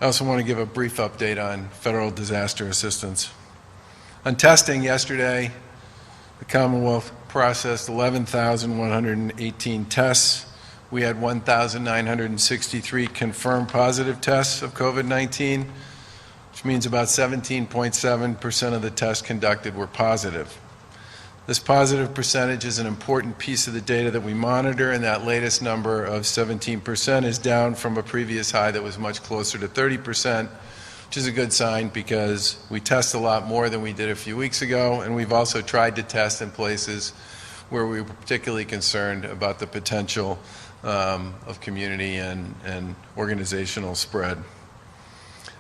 I also want to give a brief update on federal disaster assistance. On testing yesterday, the Commonwealth processed 11,118 tests. We had 1,963 confirmed positive tests of COVID-19, which means about 17.7% of the tests conducted were positive. This positive percentage is an important piece of the data that we monitor, and that latest number of 17% is down from a previous high that was much closer to 30%, which is a good sign because we test a lot more than we did a few weeks ago, and we've also tried to test in places where we were particularly concerned about the potential of community and organizational spread.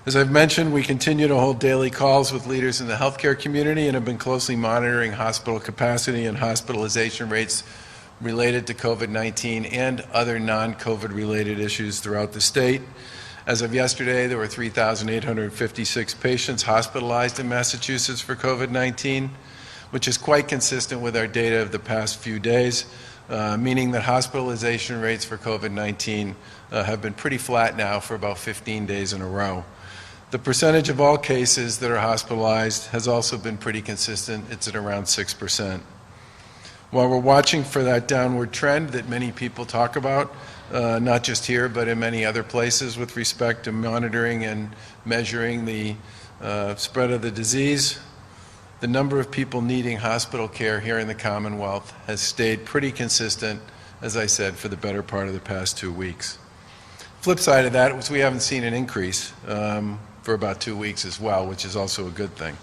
As I've mentioned, we continue to hold daily calls with leaders in the healthcare community and have been closely monitoring hospital capacity and hospitalization rates related to COVID-19 and other non-COVID related issues throughout the state. As of yesterday, there were 3,856 patients hospitalized in Massachusetts for COVID-19, which is quite consistent with our data of the past few days, meaning that hospitalization rates for COVID-19 have been pretty flat now for about 15 days in a row. The percentage of all cases that are hospitalized has also been pretty consistent. It's at around 6%. While we're watching for that downward trend that many people talk about, not just here but in many other places with respect to monitoring and measuring the spread of the disease, the number of people needing hospital care here in the Commonwealth has stayed pretty consistent, as I said, for the better part of the past 2 weeks. Flip side of that was we haven't seen an increase for about 2 weeks as well, which is also a good thing.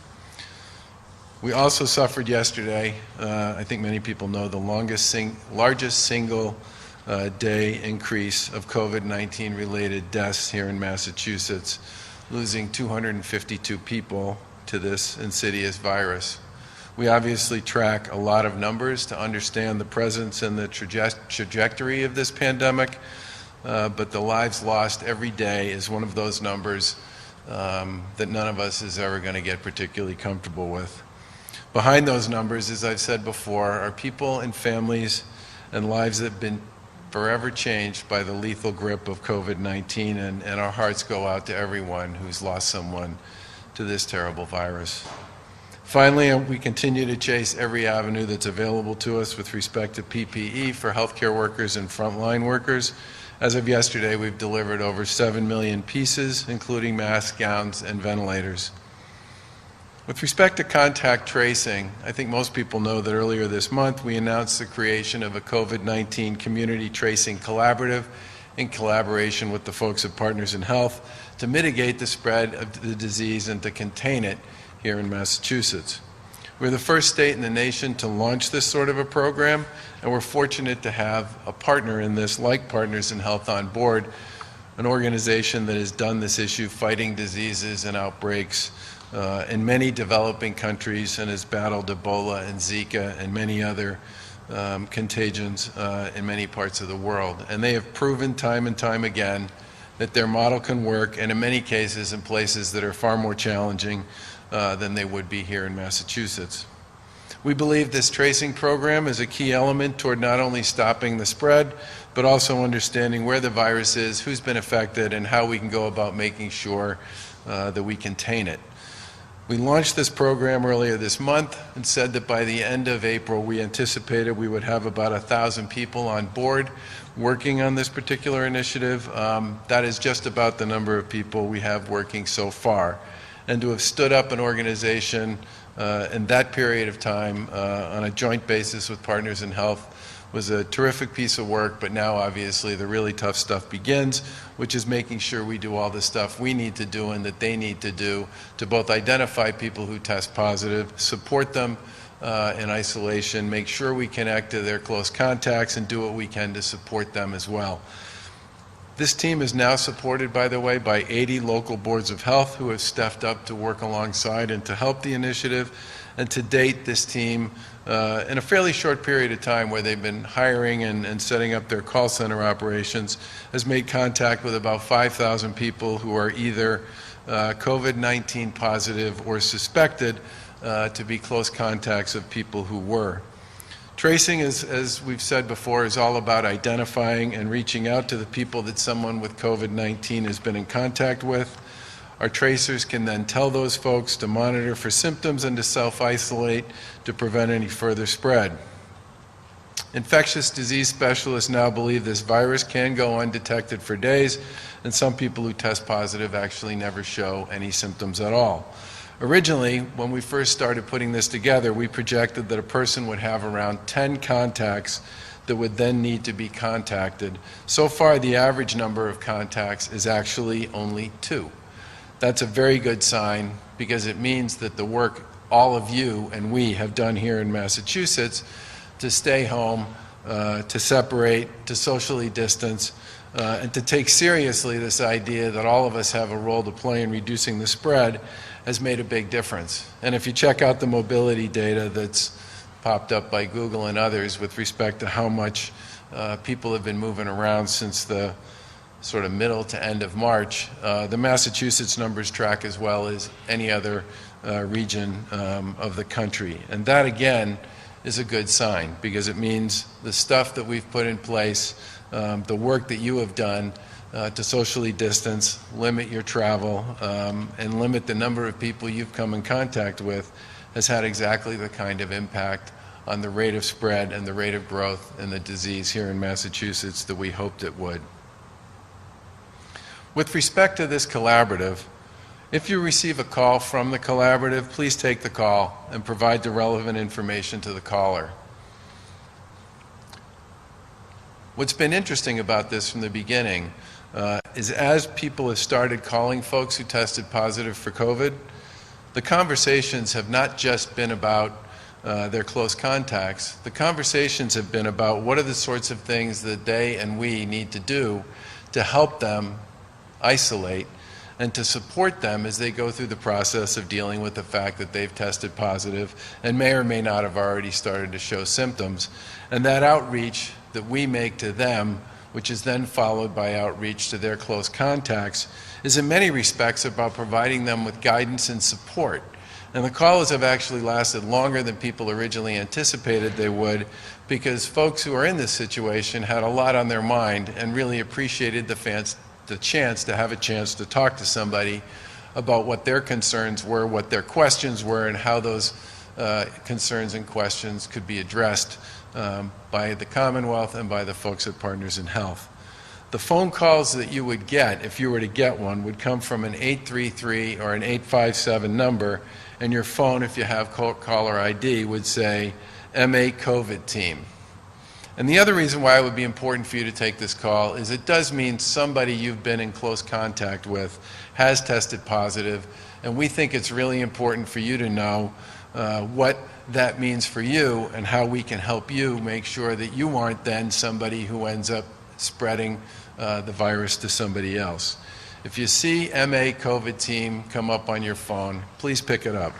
We also suffered yesterday, I think many people know, the largest single day increase of COVID-19 related deaths here in Massachusetts, losing 252 people to this insidious virus. We obviously track a lot of numbers to understand the presence and the trajectory of this pandemic, but the lives lost every day is one of those numbers that none of us is ever going to get particularly comfortable with. Behind those numbers, as I've said before, are people and families and lives that have been forever changed by the lethal grip of COVID-19, and our hearts go out to everyone who's lost someone to this terrible virus. Finally, we continue to chase every avenue that's available to us with respect to PPE for healthcare workers and frontline workers. As of yesterday, we've delivered over 7 million pieces, including masks, gowns, and ventilators. With respect to contact tracing, I think most people know that earlier this month we announced the creation of a COVID-19 Community Tracing Collaborative in collaboration with the folks at Partners in Health to mitigate the spread of the disease and to contain it here in Massachusetts. We're the first state in the nation to launch this sort of a program, and we're fortunate to have a partner in this like Partners in Health on board, an organization that has done this issue fighting diseases and outbreaks in many developing countries and has battled Ebola and Zika and many other contagions in many parts of the world. And they have proven time and time again that their model can work, and in many cases in places that are far more challenging than they would be here in Massachusetts. We believe this tracing program is a key element toward not only stopping the spread, but also understanding where the virus is, who's been affected, and how we can go about making sure that we contain it. We launched this program earlier this month and said that by the end of April we anticipated we would have about 1,000 people on board working on this particular initiative. That is just about the number of people we have working so far. And to have stood up an organization in that period of time on a joint basis with Partners in Health was a terrific piece of work, but now obviously the really tough stuff begins, which is making sure we do all the stuff we need to do and that they need to do to both identify people who test positive, support them in isolation, make sure we connect to their close contacts, and do what we can to support them as well. This team is now supported, by the way, by 80 local boards of health who have stepped up to work alongside and to help the initiative. And to date, this team, in a fairly short period of time where they've been hiring and setting up their call center operations, has made contact with about 5,000 people who are either COVID-19 positive or suspected to be close contacts of people who were. Tracing, as we've said before, is all about identifying and reaching out to the people that someone with COVID-19 has been in contact with. Our tracers can then tell those folks to monitor for symptoms and to self-isolate to prevent any further spread. Infectious disease specialists now believe this virus can go undetected for days, and some people who test positive actually never show any symptoms at all. Originally, when we first started putting this together, we projected that a person would have around 10 contacts that would then need to be contacted. So far, the average number of contacts is actually only 2. That's a very good sign because it means that the work all of you and we have done here in Massachusetts to stay home, to separate, to socially distance, and to take seriously this idea that all of us have a role to play in reducing the spread has made a big difference. And if you check out the mobility data that's popped up by Google and others with respect to how much people have been moving around since the sort of middle to end of March, the Massachusetts numbers track as well as any other region of the country. And that, again, is a good sign because it means the stuff that we've put in place, the work that you have done to socially distance, limit your travel, and limit the number of people you've come in contact with has had exactly the kind of impact on the rate of spread and the rate of growth in the disease here in Massachusetts that we hoped it would. With respect to this collaborative, if you receive a call from the collaborative, please take the call and provide the relevant information to the caller. What's been interesting about this from the beginning is as people have started calling folks who tested positive for COVID, the conversations have not just been about their close contacts. The conversations have been about what are the sorts of things that they and we need to do to help them isolate and to support them as they go through the process of dealing with the fact that they've tested positive and may or may not have already started to show symptoms. And that outreach that we make to them, which is then followed by outreach to their close contacts, is in many respects about providing them with guidance and support. And the calls have actually lasted longer than people originally anticipated they would, because folks who are in this situation had a lot on their mind and really appreciated the chance to have a chance to talk to somebody about what their concerns were, what their questions were, and how those concerns and questions could be addressed by the Commonwealth and by the folks at Partners in Health. The phone calls that you would get, if you were to get one, would come from an 833 or an 857 number, and your phone, if you have caller ID, would say MA COVID team. And the other reason why it would be important for you to take this call is it does mean somebody you've been in close contact with has tested positive, and we think it's really important for you to know what that means for you and how we can help you make sure that you aren't then somebody who ends up spreading the virus to somebody else. If you see MA COVID team come up on your phone, please pick it up.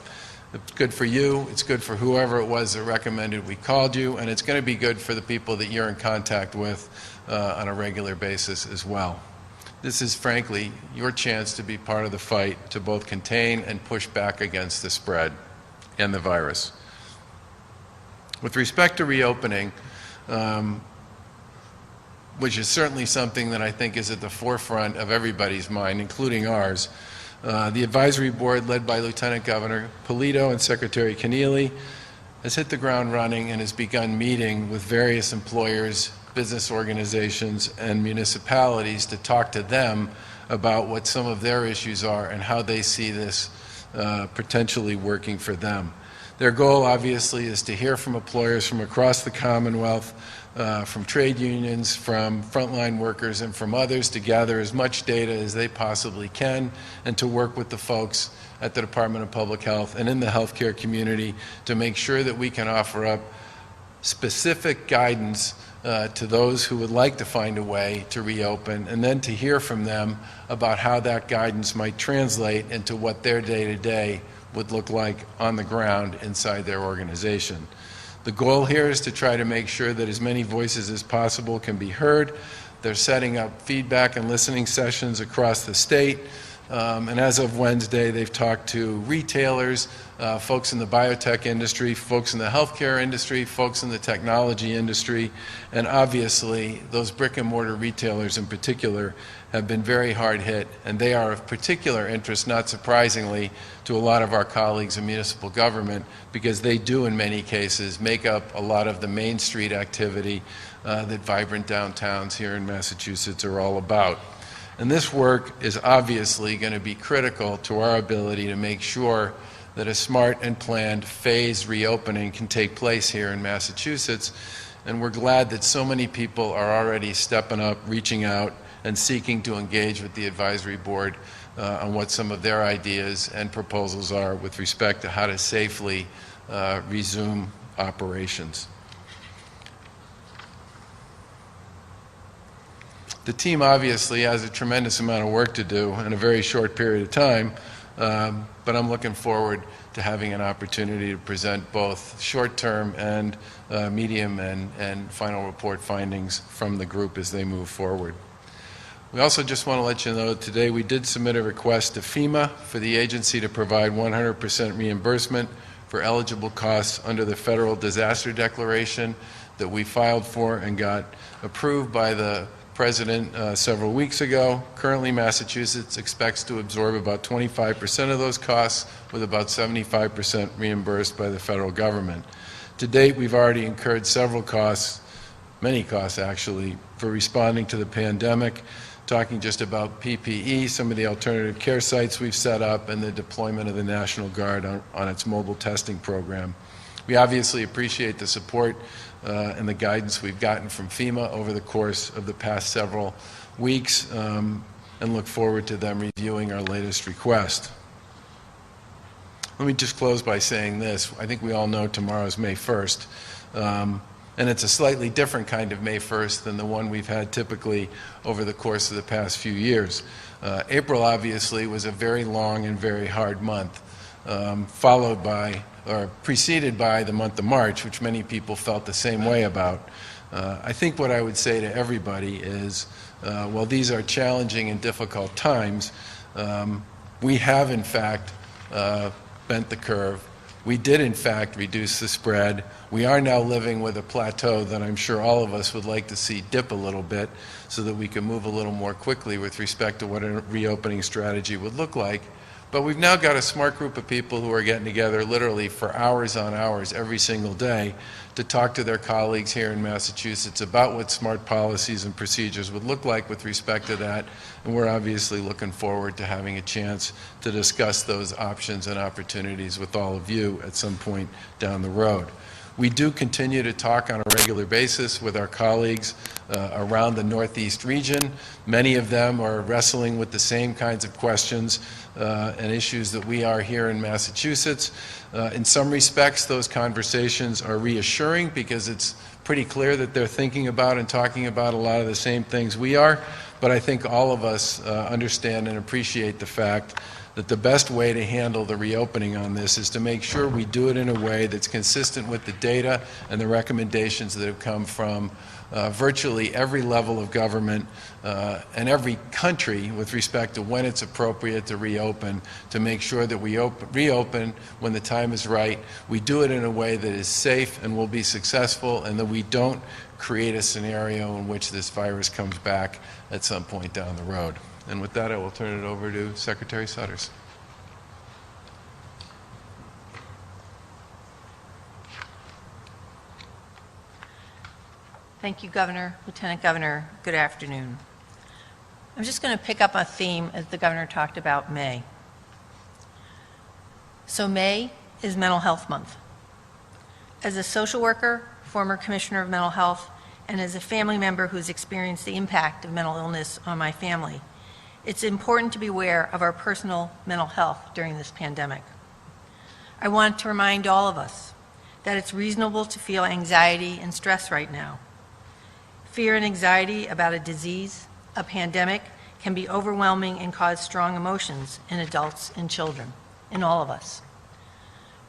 It's good for you, it's good for whoever it was that recommended we called you, and it's going to be good for the people that you're in contact with on a regular basis as well. This is frankly your chance to be part of the fight to both contain and push back against the spread and the virus. With respect to reopening, which is certainly something that I think is at the forefront of everybody's mind, including ours, the advisory board led by Lieutenant Governor Polito and Secretary Keneally has hit the ground running and has begun meeting with various employers, business organizations, and municipalities to talk to them about what some of their issues are and how they see this potentially working for them. Their goal, obviously, is to hear from employers from across the Commonwealth, from trade unions, from frontline workers, and from others to gather as much data as they possibly can and to work with the folks at the Department of Public Health and in the healthcare community to make sure that we can offer up specific guidance to those who would like to find a way to reopen, and then to hear from them about how that guidance might translate into what their day-to-day would look like on the ground inside their organization. The goal here is to try to make sure that as many voices as possible can be heard. They're setting up feedback and listening sessions across the state And as of Wednesday, they've talked to retailers, folks in the biotech industry, folks in the healthcare industry, folks in the technology industry, and obviously those brick and mortar retailers in particular have been very hard hit, and they are of particular interest, not surprisingly, to a lot of our colleagues in municipal government, because they do in many cases make up a lot of the Main Street activity that vibrant downtowns here in Massachusetts are all about. And this work is obviously going to be critical to our ability to make sure that a smart and planned phased reopening can take place here in Massachusetts. And we're glad that so many people are already stepping up, reaching out, and seeking to engage with the advisory board on what some of their ideas and proposals are with respect to how to safely resume operations. The team obviously has a tremendous amount of work to do in a very short period of time, but I'm looking forward to having an opportunity to present both short-term and medium and final report findings from the group as they move forward. We also just want to let you know that today we did submit a request to FEMA for the agency to provide 100% reimbursement for eligible costs under the Federal Disaster Declaration that we filed for and got approved by the President several weeks ago. Currently, Massachusetts expects to absorb about 25% of those costs, with about 75% reimbursed by the federal government. To date, we've already incurred several costs, many costs actually, for responding to the pandemic, talking just about PPE, some of the alternative care sites we've set up, and the deployment of the National Guard on its mobile testing program. We obviously appreciate the support and the guidance we've gotten from FEMA over the course of the past several weeks, and look forward to them reviewing our latest request. Let me just close by saying this. I think we all know tomorrow's May 1st, and it's a slightly different kind of May 1st than the one we've had typically over the course of the past few years. April obviously was a very long and very hard month, followed by or preceded by the month of March, which many people felt the same way about. I think what I would say to everybody is, while these are challenging and difficult times, we have in fact bent the curve. We did in fact reduce the spread. We are now living with a plateau that I'm sure all of us would like to see dip a little bit so that we can move a little more quickly with respect to what a reopening strategy would look like. But we've now got a smart group of people who are getting together literally for hours on hours every single day to talk to their colleagues here in Massachusetts about what smart policies and procedures would look like with respect to that. And we're obviously looking forward to having a chance to discuss those options and opportunities with all of you at some point down the road. We do continue to talk on a regular basis with our colleagues around the Northeast region. Many of them are wrestling with the same kinds of questions and issues that we are here in Massachusetts. In some respects, those conversations are reassuring because it's pretty clear that they're thinking about and talking about a lot of the same things we are. But I think all of us understand and appreciate the fact that the best way to handle the reopening on this is to make sure we do it in a way that's consistent with the data and the recommendations that have come from virtually every level of government and every country with respect to when it's appropriate to reopen, to make sure that we reopen when the time is right. We do it in a way that is safe and will be successful, and that we don't create a scenario in which this virus comes back at some point down the road. And with that, I will turn it over to Secretary Sutters. Thank you, Governor, Lieutenant Governor. Good afternoon. I'm just going to pick up a theme as the Governor talked about May. So May is Mental Health Month. As a social worker, former Commissioner of Mental Health, and as a family member who's experienced the impact of mental illness on my family, it's important to be aware of our personal mental health during this pandemic. I want to remind all of us that it's reasonable to feel anxiety and stress right now. Fear and anxiety about a disease, a pandemic, can be overwhelming and cause strong emotions in adults and children, in all of us.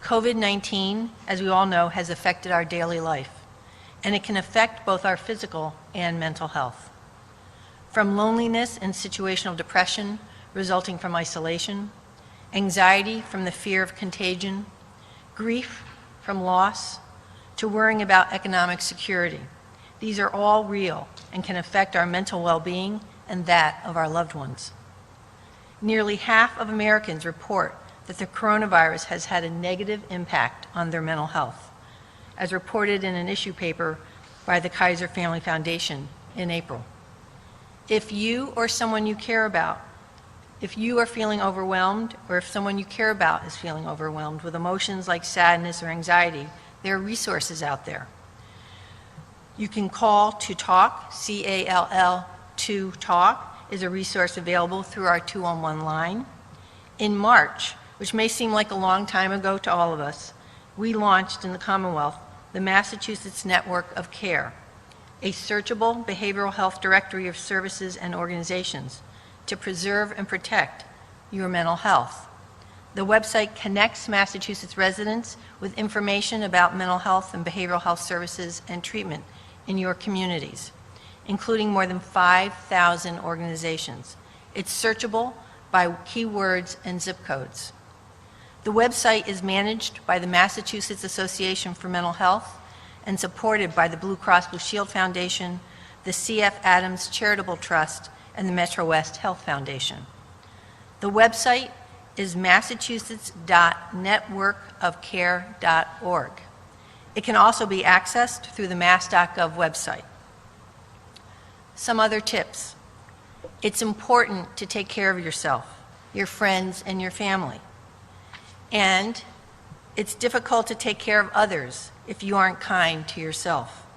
COVID-19, as we all know, has affected our daily life, and it can affect both our physical and mental health. From loneliness and situational depression, resulting from isolation, anxiety from the fear of contagion, grief from loss, to worrying about economic security. These are all real and can affect our mental well-being and that of our loved ones. Nearly half of Americans report that the coronavirus has had a negative impact on their mental health, as reported in an issue paper by the Kaiser Family Foundation in April. If you or someone you care about, if you are feeling overwhelmed, or if someone you care about is feeling overwhelmed with emotions like sadness or anxiety, there are resources out there. You can call to talk, C-A-L-L, to talk, is a resource available through our 211 line. In March, which may seem like a long time ago to all of us, we launched in the Commonwealth the Massachusetts Network of Care, a searchable behavioral health directory of services and organizations to preserve and protect your mental health. The website connects Massachusetts residents with information about mental health and behavioral health services and treatment in your communities, including more than 5,000 organizations. It's searchable by keywords and zip codes. The website is managed by the Massachusetts Association for Mental Health and supported by the Blue Cross Blue Shield Foundation, the C.F. Adams Charitable Trust, and the Metro West Health Foundation. The website is massachusetts.networkofcare.org. It can also be accessed through the mass.gov website. Some other tips. It's important to take care of yourself, your friends, and your family. And it's difficult to take care of others if you aren't kind to yourself.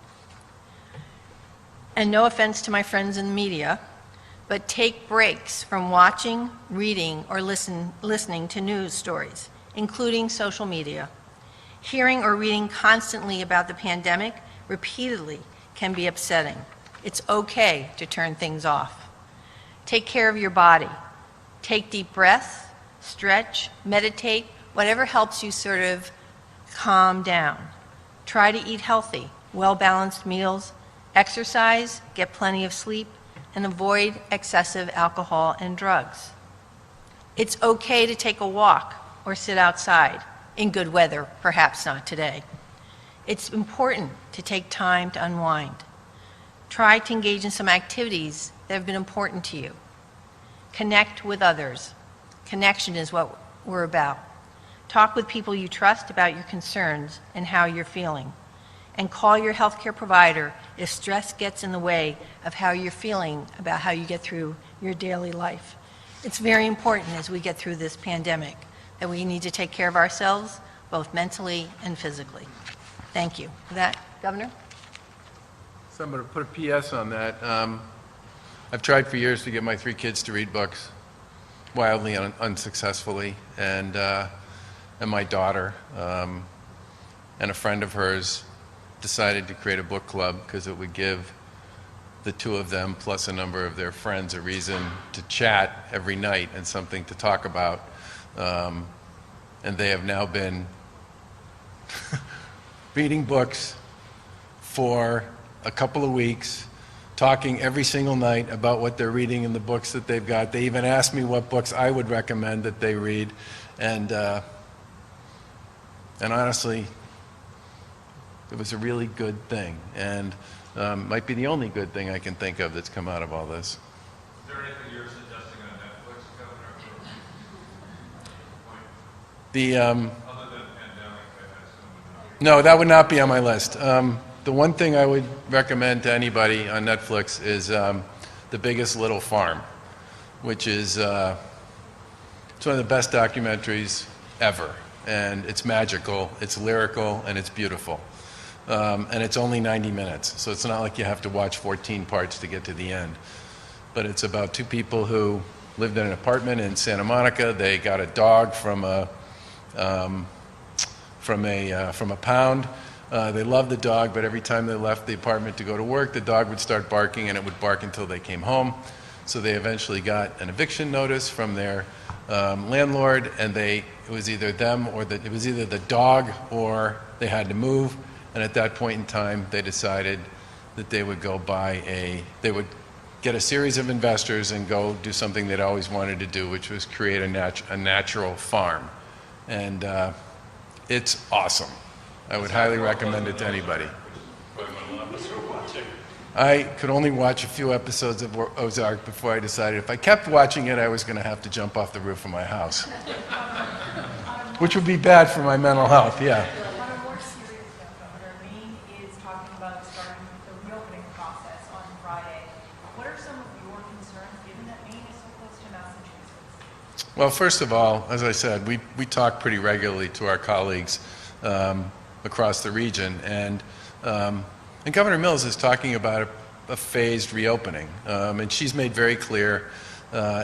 And no offense to my friends in the media, but take breaks from watching, reading, or listening to news stories, including social media. Hearing or reading constantly about the pandemic repeatedly can be upsetting. It's okay to turn things off. Take care of your body. Take deep breaths, stretch, meditate, whatever helps you sort of calm down. Try to eat healthy, well-balanced meals, exercise, get plenty of sleep, and avoid excessive alcohol and drugs. It's okay to take a walk or sit outside, in good weather, perhaps not today. It's important to take time to unwind. Try to engage in some activities that have been important to you. Connect with others. Connection is what we're about. Talk with people you trust about your concerns and how you're feeling. And call your healthcare provider if stress gets in the way of how you're feeling about how you get through your daily life. It's very important as we get through this pandemic that we need to take care of ourselves, both mentally and physically. Thank you. With that, Governor? So I'm going to put a PS on that. I've tried for years to get my 3 kids to read books, wildly unsuccessfully, and my daughter and a friend of hers decided to create a book club because it would give the 2 of them plus a number of their friends a reason to chat every night and something to talk about. And they have now been reading books for a couple of weeks, talking every single night about what they're reading in the books that they've got. They even asked me what books I would recommend that they read. And honestly, it was a really good thing, and might be the only good thing I can think of that's come out of all this. Is there anything you're suggesting on Netflix, Governor? Other than pandemic, No, that would not be on my list. The one thing I would recommend to anybody on Netflix is The Biggest Little Farm, which is it's one of the best documentaries ever. And it's magical, it's lyrical, and it's beautiful. And it's only 90 minutes, so it's not like you have to watch 14 parts to get to the end. But it's about 2 people who lived in an apartment in Santa Monica. They got a dog from a pound. They loved the dog, but every time they left the apartment to go to work, the dog would start barking, and it would bark until they came home. So they eventually got an eviction notice from their landlord, and it was either the dog or they had to move. And at that point in time, they decided that they would get a series of investors and go do something they'd always wanted to do, which was create a natural farm. And it's awesome. I would highly recommend it to anybody. I could only watch a few episodes of Ozark before I decided if I kept watching it, I was going to have to jump off the roof of my house, which would be bad for my mental health, yeah. On a more serious note, Governor, Maine is talking about starting the reopening process on Friday. What are some of your concerns, given that Maine is so close to Massachusetts? Well, first of all, as I said, we talk pretty regularly to our colleagues across the region, and Governor Mills is talking about a phased reopening, and she's made very clear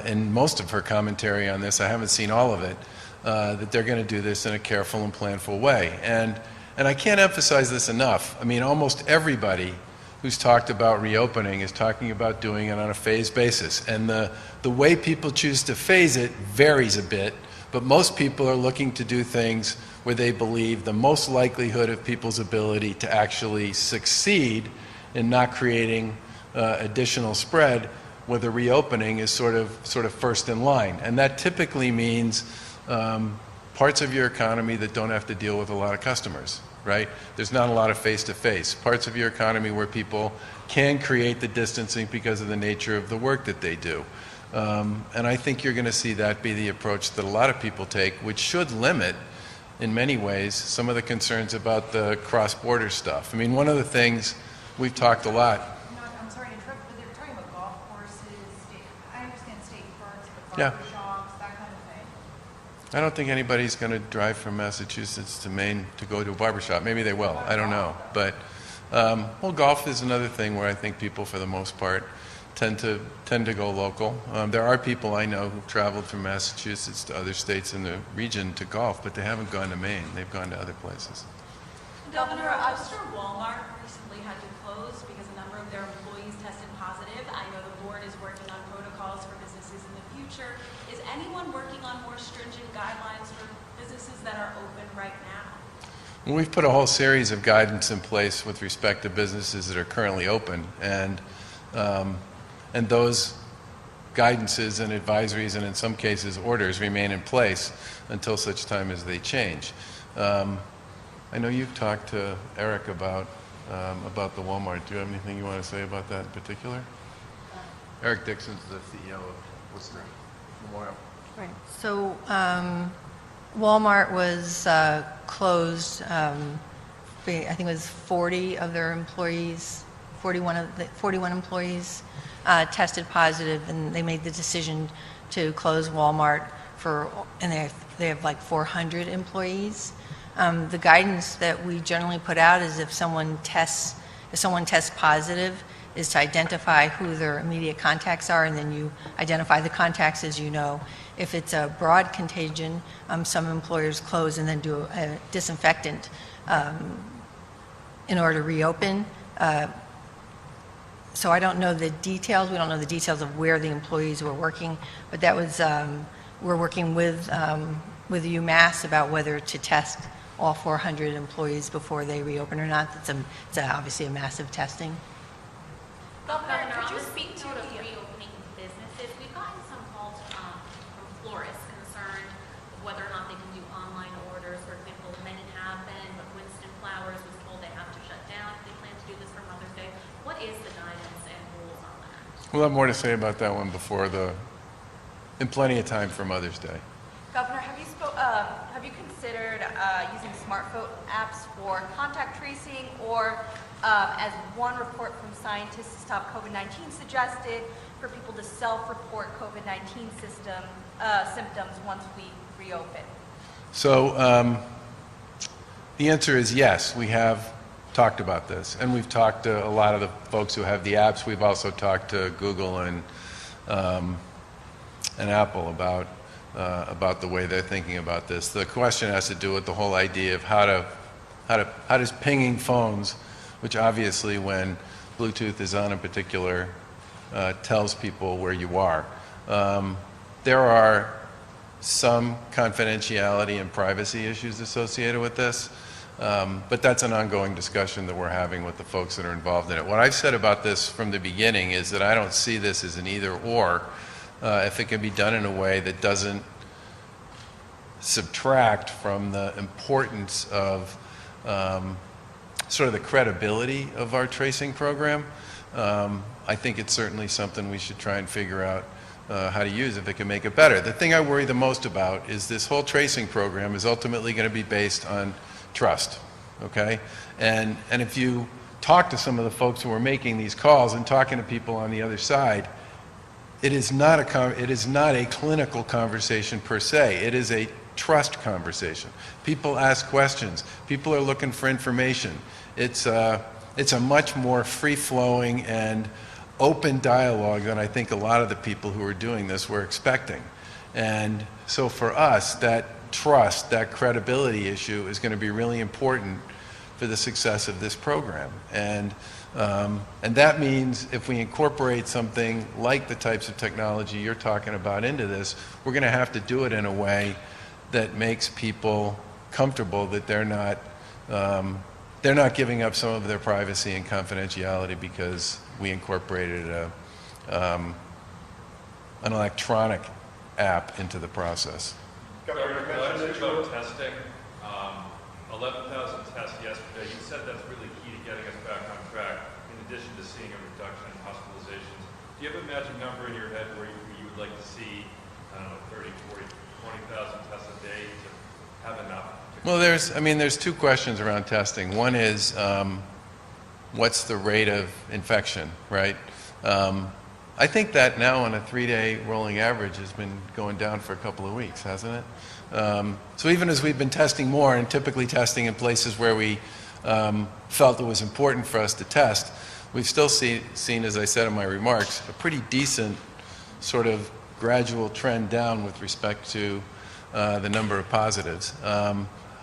in most of her commentary on this, I haven't seen all of it, that they're going to do this in a careful and planful way. And I can't emphasize this enough. I mean, almost everybody who's talked about reopening is talking about doing it on a phased basis. And the way people choose to phase it varies a bit, but most people are looking to do things where they believe the most likelihood of people's ability to actually succeed in not creating additional spread, where the reopening is sort of first in line. And that typically means parts of your economy that don't have to deal with a lot of customers, right? There's not a lot of face-to-face. Parts of your economy where people can create the distancing because of the nature of the work that they do. And I think you're going to see that be the approach that a lot of people take, which should limit, in many ways, some of the concerns about the cross-border stuff. I mean, one of the things we've talked a lot. I'm sorry to interrupt, but they're talking about golf courses, I understand state parks, but Yeah. barber shops, that kind of thing. I don't think anybody's going to drive from Massachusetts to Maine to go to a barbershop. Maybe they will. I don't know. But, well, golf is another thing where I think people, for the most part, tend to go local. There are people I know who've traveled from Massachusetts to other states in the region to golf, but they haven't gone to Maine. They've gone to other places. Governor, I was sure Walmart recently had to close because a number of their employees tested positive. I know the board is working on protocols for businesses in the future. Is anyone working on more stringent guidelines for businesses that are open right now? Well, we've put a whole series of guidance in place with respect to businesses that are currently open, and those guidances and advisories, and in some cases orders, remain in place until such time as they change. I know you've talked to Eric about the Walmart. Do you have anything you want to say about that in particular? Eric Dixon's the CEO of Worcester Memorial. Right. So Walmart was closed, I think it was 40 of their employees, 41 employees tested positive, and they made the decision to close Walmart and they have like 400 employees. The guidance that we generally put out is if someone tests positive, is to identify who their immediate contacts are, and then you identify the contacts as you know. If it's a broad contagion, some employers close and then do a disinfectant in order to reopen. So I don't know the details. We don't know the details of where the employees were working, but that was we're working with UMass about whether to test all 400 employees before they reopen or not. It's obviously a massive testing. Governor, could on you the speak to note of the- reopening businesses, we've gotten some calls from florists concerned of whether or not they can do online orders. For example, many have been, but Winston Flowers was told they have to shut down if they plan to do this for Mother's Day. What is the guidance and rules on that? We'll have more to say about that one in plenty of time for Mother's Day. Governor, have you considered using smartphone apps for contact tracing, or as one report from Scientists to Stop COVID-19 suggested, for people to self-report COVID-19 symptoms once we reopen? So the answer is yes, we have talked about this, and we've talked to a lot of the folks who have the apps. We've also talked to Google and Apple about the way they're thinking about this. The question has to do with the whole idea of how does pinging phones, which obviously when Bluetooth is on in particular tells people where you are. There are some confidentiality and privacy issues associated with this. But that's an ongoing discussion that we're having with the folks that are involved in it. What I've said about this from the beginning is that I don't see this as an either-or. If it can be done in a way that doesn't subtract from the importance of sort of the credibility of our tracing program, I think it's certainly something we should try and figure out how to use if it can make it better. The thing I worry the most about is this whole tracing program is ultimately going to be based on trust, okay? And if you talk to some of the folks who are making these calls and talking to people on the other side, it is not a clinical conversation per se. It is a trust conversation. People ask questions. People are looking for information. It's a much more free-flowing and open dialogue than I think a lot of the people who are doing this were expecting. And so for us, that trust, that credibility issue is going to be really important for the success of this program. And that means if we incorporate something like the types of technology you're talking about into this, we're going to have to do it in a way that makes people comfortable that they're not giving up some of their privacy and confidentiality because we incorporated an electronic app into the process. Governor, you mentioned about testing. 11,000 tests yesterday. You said that's really key to getting us back on track, in addition to seeing a reduction in hospitalizations. Do you have a magic number in your head where you would like to see, I don't know, 30, 40, 20,000 tests a day to have enough? Well, there's two questions around testing. One is, what's the rate of infection, right? I think that now on a 3-day rolling average has been going down for a couple of weeks, hasn't it? So even as we've been testing more and typically testing in places where we felt it was important for us to test, we've still seen, as I said in my remarks, a pretty decent sort of gradual trend down with respect to the number of positives.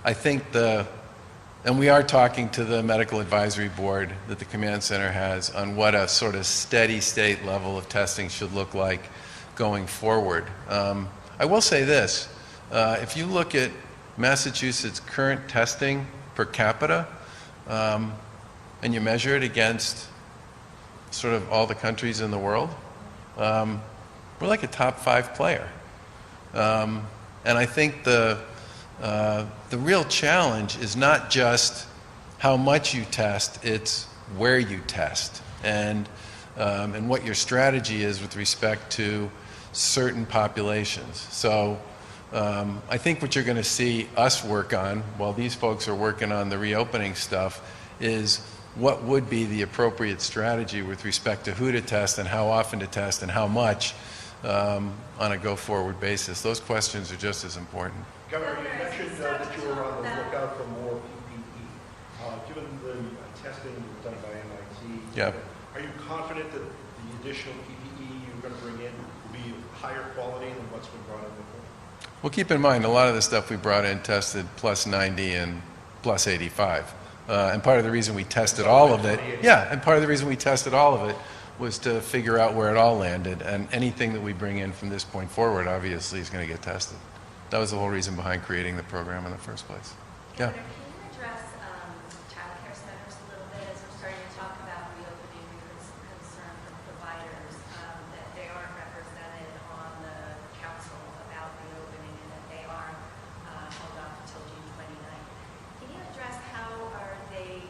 I think and we are talking to the medical advisory board that the command center has on what a sort of steady state level of testing should look like going forward. I will say this, if you look at Massachusetts' current testing per capita, and you measure it against sort of all the countries in the world, we're like a top 5 player. And I think the real challenge is not just how much you test, it's where you test and what your strategy is with respect to certain populations. So I think what you're going to see us work on while these folks are working on the reopening stuff is what would be the appropriate strategy with respect to who to test and how often to test and how much on a go-forward basis. Those questions are just as important. Governor, you mentioned that you were on the lookout for more PPE. Given the testing done by MIT, Yeah. Are you confident that the additional PPE you're going to bring in will be higher quality than what's been brought in before? Well, keep in mind, a lot of the stuff we brought in tested plus 90 and plus 85. And part of the reason we tested all of it, and part of the reason we tested all of it was to figure out where it all landed. And anything that we bring in from this point forward, obviously, is going to get tested. That was the whole reason behind creating the program in the first place. Yeah. Governor, can you address child care centers a little bit as we're starting to talk about reopening concern from providers that they aren't represented on the council about reopening and that they are held off until June 29th. Can you address how are they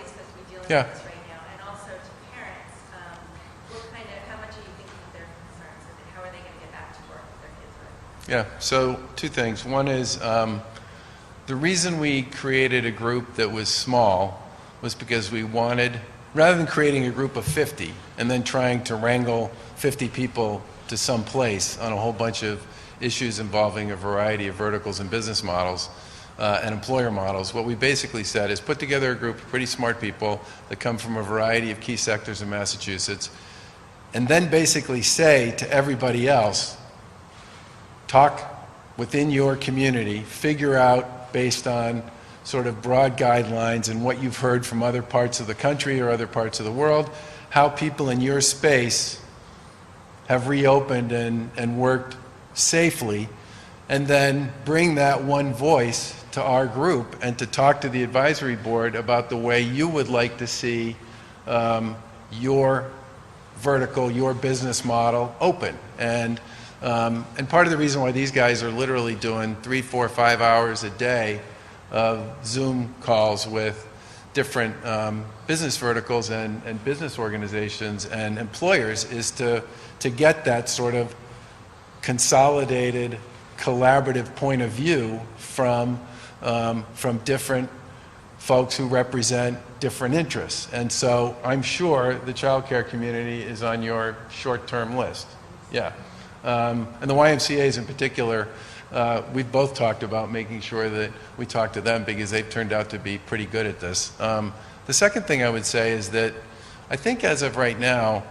supposed to be dealing with this right now? And also to parents, how much are you thinking of their concerns? How are they going to get back to work with their kids? Yeah, so two things. One is the reason we created a group that was small was because we wanted, rather than creating a group of 50 and then trying to wrangle 50 people to some place on a whole bunch of issues involving a variety of verticals and business models and employer models, what we basically said is put together a group of pretty smart people that come from a variety of key sectors in Massachusetts and then basically say to everybody else, talk within your community, figure out based on sort of broad guidelines and what you've heard from other parts of the country or other parts of the world, how people in your space have reopened and worked safely, and then bring that one voice to our group and to talk to the advisory board about the way you would like to see your vertical, your business model open. And part of the reason why these guys are literally doing 3, 4, 5 hours a day of Zoom calls with different business verticals and business organizations and employers is to get that sort of consolidated, collaborative point of view from different folks who represent different interests. And so I'm sure the childcare community is on your short-term list. Yeah. And the YMCA's in particular, we've both talked about making sure that we talk to them because they've turned out to be pretty good at this. The second thing I would say is that I think as of right now,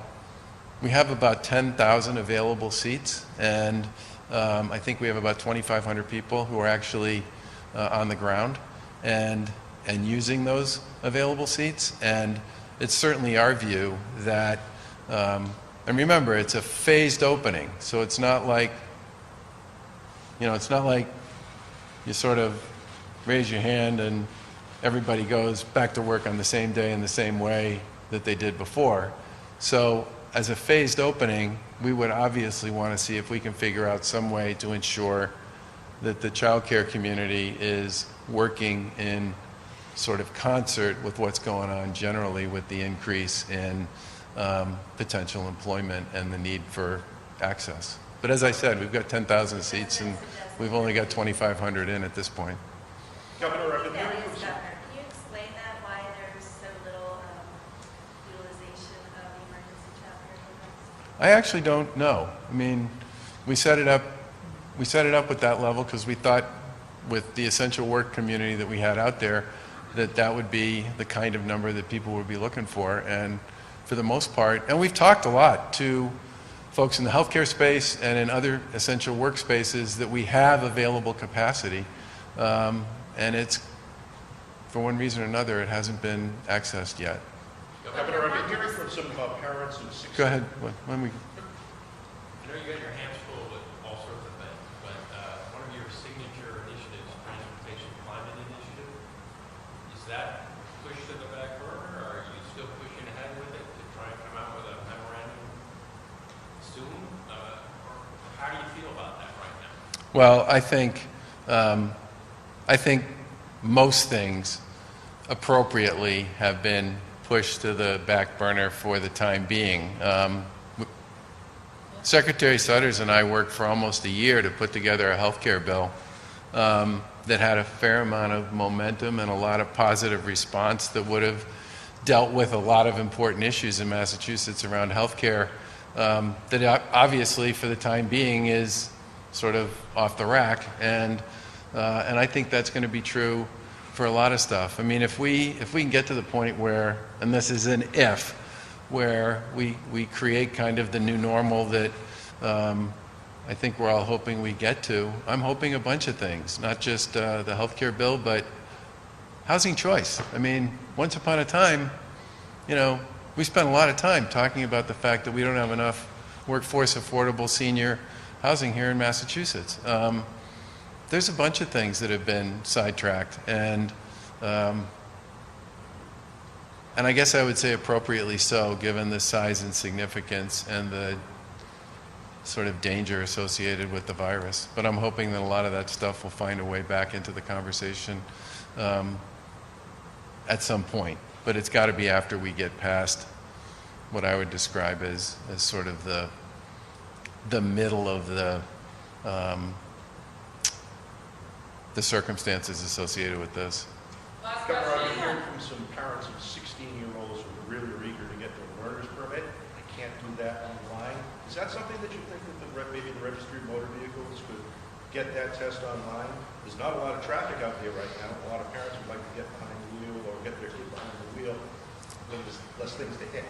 we have about 10,000 available seats, and I think we have about 2,500 people who are actually on the ground and using those available seats. And it's certainly our view that, and remember, it's a phased opening, so it's not like, it's not like you sort of raise your hand and everybody goes back to work on the same day in the same way that they did before. So as a phased opening, we would obviously want to see if we can figure out some way to ensure that the childcare community is working in sort of concert with what's going on generally with the increase in potential employment and the need for access. But as I said, we've got 10,000 seats and we've only got 2,500 in at this point. Governor, I've been hearing Can from some... you explain that, why there's so little utilization of the emergency chapter? I actually don't know. I mean, we set it up at that level because we thought with the essential work community that we had out there that would be the kind of number that people would be looking for. And for the most part, and we've talked a lot to folks in the healthcare space and in other essential workspaces that we have available capacity. And it's, for one reason or another, it hasn't been accessed yet. Governor, I've been hearing from some parents of 16... Go ahead. When we... I know you got your hands full with all sorts of things, but one of your signature initiatives, Transportation Climate Initiative, is that pushed to the back burner, or are you still pushing ahead with it to try and come out with a memorandum soon? Or how do you feel about that right now? Well, I think most things appropriately have been pushed to the back burner for the time being. Secretary Sutters and I worked for almost a year to put together a healthcare bill that had a fair amount of momentum and a lot of positive response that would have dealt with a lot of important issues in Massachusetts around healthcare that obviously for the time being is sort of off the rack, and I think that's going to be true for a lot of stuff. I mean, if we can get to the point where, and this is an if, where we create kind of the new normal that I think we're all hoping we get to. I'm hoping a bunch of things, not just the healthcare bill, but housing choice. I mean, once upon a time, we spent a lot of time talking about the fact that we don't have enough workforce affordable senior housing here in Massachusetts. There's a bunch of things that have been sidetracked, and I guess I would say appropriately so, given the size and significance and the sort of danger associated with the virus. But I'm hoping that a lot of that stuff will find a way back into the conversation at some point. But it's got to be after we get past what I would describe as sort of the middle of the circumstances associated with this. Governor, I've been hearing from some parents of 16-year-olds who are really eager to get their learner's permit. They can't do that online. Is that something that you think that maybe the registry of motor vehicles could get that test online? There's not a lot of traffic out there right now. A lot of parents would like to get behind the wheel or get their kid behind the wheel when there's less things to hit.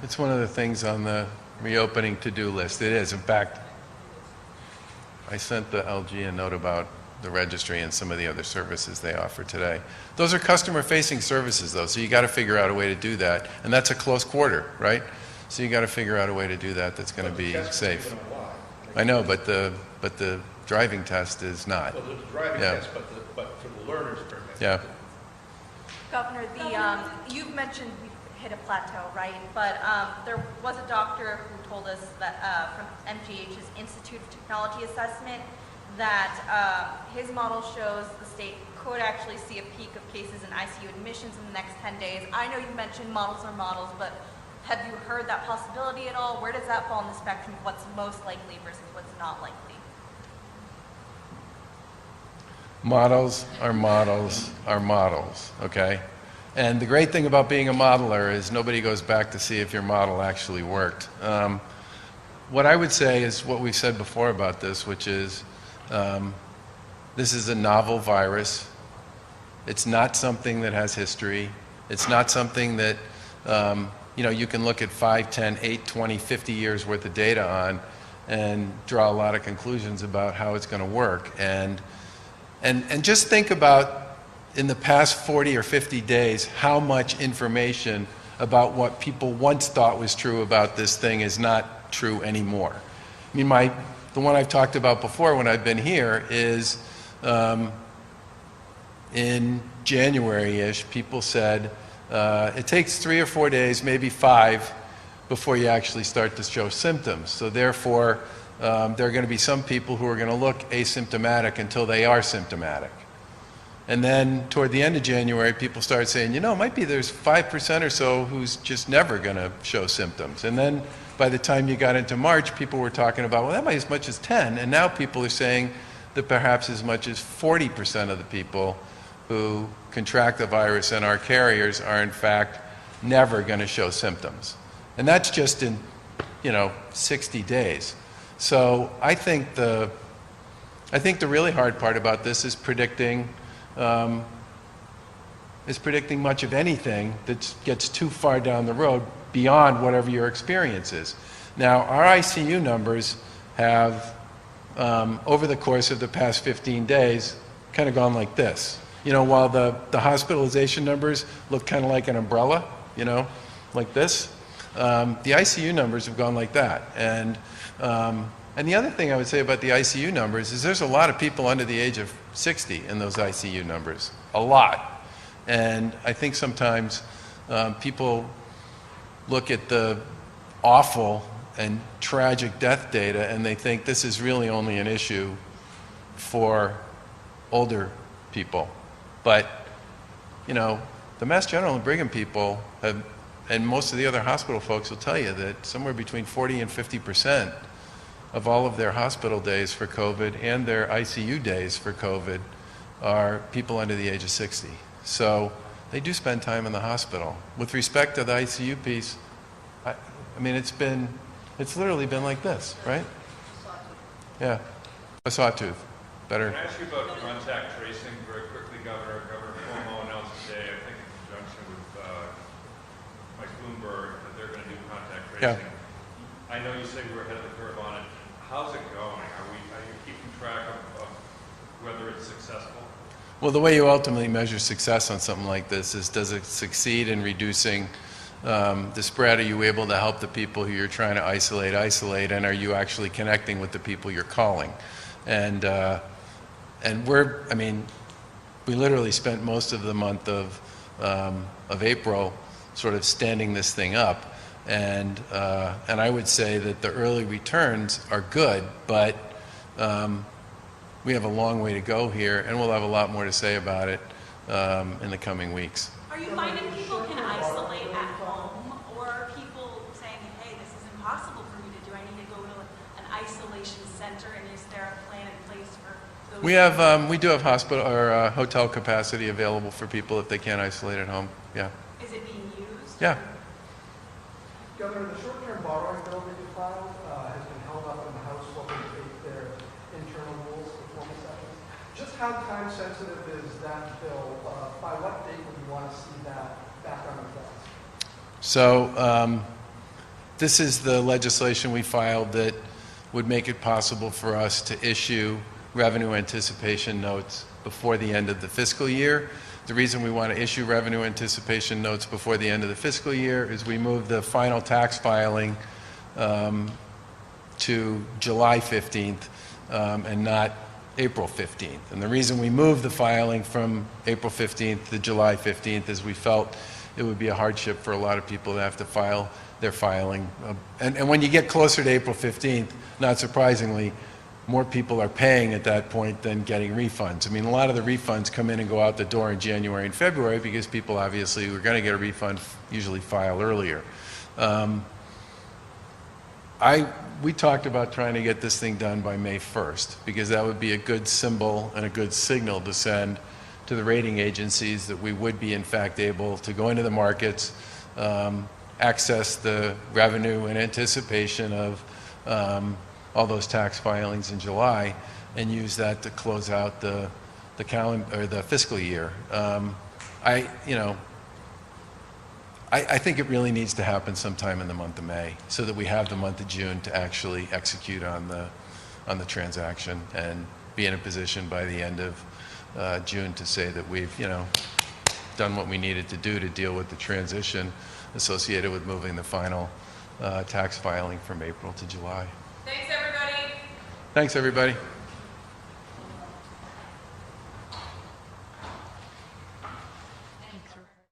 It's one of the things on the reopening to-do list. It is. In fact, I sent the LG a note about the registry and some of the other services they offer today. Those are customer-facing services, though, so you got to figure out a way to do that, and that's a close quarter, right? So you got to figure out a way to do that that's going to be safe. They I know, but the driving test is not. Well, the driving Yeah. test, but for the learner's permit. Yeah. Governor, you've mentioned we've hit a plateau, right? But there was a doctor who told us that from MGH's Institute of Technology Assessment that his model shows the state could actually see a peak of cases in ICU admissions in the next 10 days. I know you mentioned models are models, but have you heard that possibility at all? Where does that fall on the spectrum of what's most likely versus what's not likely? Models are models are models, okay? And the great thing about being a modeler is nobody goes back to see if your model actually worked. What I would say is what we've said before about this, which is this is a novel virus. It's not something that has history. It's not something that you can look at 5, 10, 8, 20, 50 years worth of data on and draw a lot of conclusions about how it's going to work. And just think about in the past 40 or 50 days how much information about what people once thought was true about this thing is not true anymore. I mean, the one I've talked about before when I've been here is in January-ish, people said it takes 3 or 4 days, maybe 5, before you actually start to show symptoms. So therefore, there are going to be some people who are going to look asymptomatic until they are symptomatic. And then toward the end of January, people started saying, it might be there's 5% or so who's just never going to show symptoms. And then by the time you got into March, people were talking about, well, that might be as much as 10. And now people are saying that perhaps as much as 40% of the people who contract the virus and are carriers are in fact never going to show symptoms. And that's just in, 60 days. So I think the really hard part about this is predicting much of anything that gets too far down the road beyond whatever your experience is. Now, our ICU numbers have, over the course of the past 15 days, kind of gone like this. While the hospitalization numbers look kind of like an umbrella, like this, the ICU numbers have gone like that. And the other thing I would say about the ICU numbers is there's a lot of people under the age of 60 in those ICU numbers. A lot. And I think sometimes people look at the awful and tragic death data and they think this is really only an issue for older people. But, the Mass General and Brigham people have, and most of the other hospital folks will tell you that somewhere between 40 and 50% of all of their hospital days for COVID and their ICU days for COVID are people under the age of 60. So they do spend time in the hospital. With respect to the ICU piece, I mean, it's literally been like this, right? Yeah, a sawtooth. Better. Can I ask you about contact tracing very quickly, Governor? Governor Cuomo announced today, I think in conjunction with Mike Bloomberg, that they're going to do contact tracing. Yeah. I know you say we're ahead of the curve on it. How's it going? Are you keeping track of whether it's successful? Well, the way you ultimately measure success on something like this is, does it succeed in reducing the spread? Are you able to help the people who you're trying to isolate, and are you actually connecting with the people you're calling? And we literally spent most of the month of April sort of standing this thing up. And I would say that the early returns are good, but we have a long way to go here, and we'll have a lot more to say about it in the coming weeks. Are you finding people can isolate at home, or are people saying, hey, this is impossible for me to do, I need to go to an isolation center, and is there a plan in place for those? We do have hospital or hotel capacity available for people if they can't isolate at home. Yeah. Is it being used? Yeah. Governor, the short-term borrowing bill that you filed has been held up in the House while they debate their internal rules for formal sessions. Just how time-sensitive is that bill? By what date would you want to see that back on the desk? So this is the legislation we filed that would make it possible for us to issue revenue anticipation notes before the end of the fiscal year. The reason we want to issue revenue anticipation notes before the end of the fiscal year is we moved the final tax filing to July 15th and not April 15th. And the reason we moved the filing from April 15th to July 15th is we felt it would be a hardship for a lot of people to have to file their filing. And when you get closer to April 15th, not surprisingly, more people are paying at that point than getting refunds. I mean, a lot of the refunds come in and go out the door in January and February because people obviously who are going to get a refund usually file earlier. We talked about trying to get this thing done by May 1st because that would be a good symbol and a good signal to send to the rating agencies that we would be in fact able to go into the markets, access the revenue in anticipation of all those tax filings in July, and use that to close out the calendar or the fiscal year. I think it really needs to happen sometime in the month of May, so that we have the month of June to actually execute on the transaction and be in a position by the end of June to say that we've done what we needed to do to deal with the transition associated with moving the final tax filing from April to July. Thanks, everybody. Thanks, everybody.